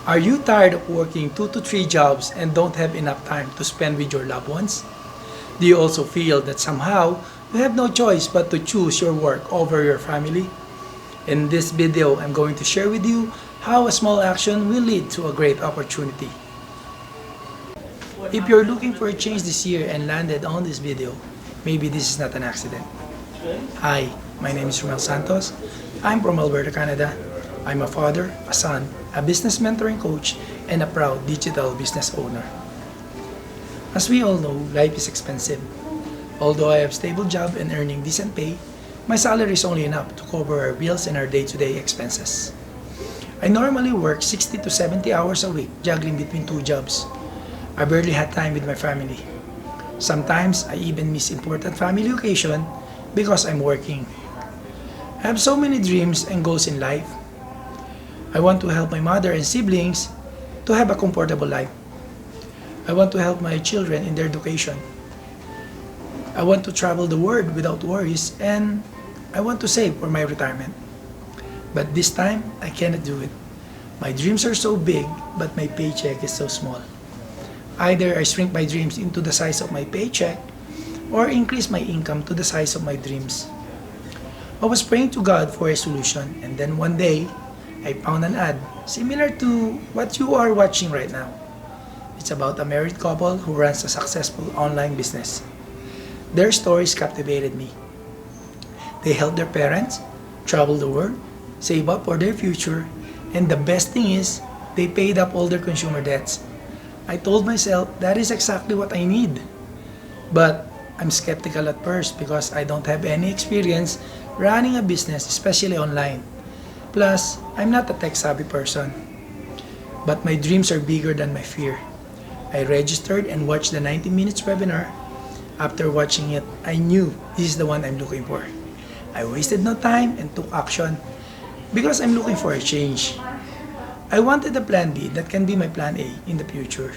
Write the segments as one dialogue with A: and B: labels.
A: Are you tired of working 2 to 3 jobs and don't have enough time to spend with your loved ones? Do you also feel that somehow you have no choice but to choose your work over your family? In this video, I'm going to share with you how a small action will lead to a great opportunity. If you're looking for a change this year and landed on this video, maybe this is not an accident. Hi, my name is Romel Santos. I'm from Alberta, Canada. I'm a father, a son, a business mentoring coach, and a proud digital business owner. As we all know, life is expensive. Although I have a stable job and earning decent pay, my salary is only enough to cover our bills and our day-to-day expenses. I normally work 60 to 70 hours a week, juggling between 2 jobs. I barely had time with my family. Sometimes I even miss important family occasion because I'm working. I have so many dreams and goals in life. I want to help my mother and siblings to have a comfortable life. I want to help my children in their education. I want to travel the world without worries, and I want to save for my retirement. But this time, I cannot do it. My dreams are so big, but my paycheck is so small. Either I shrink my dreams into the size of my paycheck, or increase my income to the size of my dreams. I was praying to God for a solution, and then one day, I found an ad similar to what you are watching right now. It's about a married couple who runs a successful online business. Their stories captivated me. They helped their parents, travel the world, save up for their future, and the best thing is, they paid up all their consumer debts. I told myself that is exactly what I need. But I'm skeptical at first because I don't have any experience running a business, especially online. Plus, I'm not a tech-savvy person. But my dreams are bigger than my fear. I registered and watched the 90 minutes webinar. After watching it, I knew this is the one I'm looking for. I wasted no time and took action because I'm looking for a change. I wanted a plan B that can be my plan A in the future.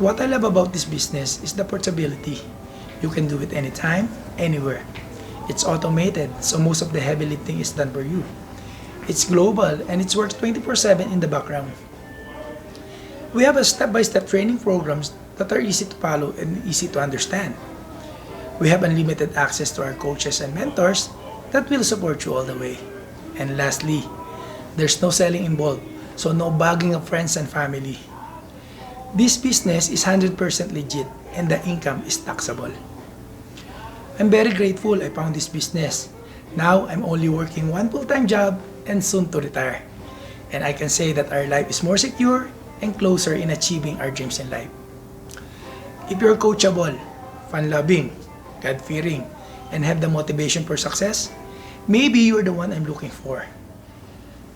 A: What I love about this business is the portability. You can do it anytime, anywhere. It's automated, so most of the heavy lifting is done for you. It's global and it works 24/7 in the background. We have a step-by-step training programs that are easy to follow and easy to understand. We have unlimited access to our coaches and mentors that will support you all the way. And lastly, there's no selling involved, so no bugging of friends and family. This business is 100% legit and the income is taxable. I'm very grateful I found this business. Now I'm only working one full-time job and soon to retire. And I can say that our life is more secure and closer in achieving our dreams in life. If you're coachable, fun-loving, God-fearing, and have the motivation for success, maybe you're the one I'm looking for.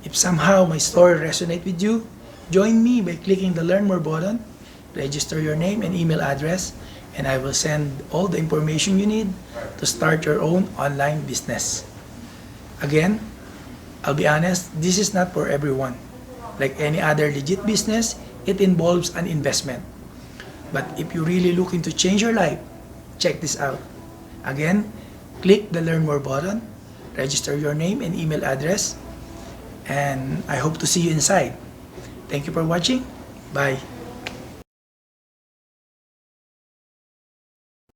A: If somehow my story resonates with you, join me by clicking the Learn More button, register your name and email address, and I will send all the information you need to start your own online business. Again, I'll be honest, this is not for everyone. Like any other legit business, it involves an investment. But if you're really looking to change your life, check this out. Again, click the Learn More button, register your name and email address, and I hope to see you inside. Thank you for watching. Bye.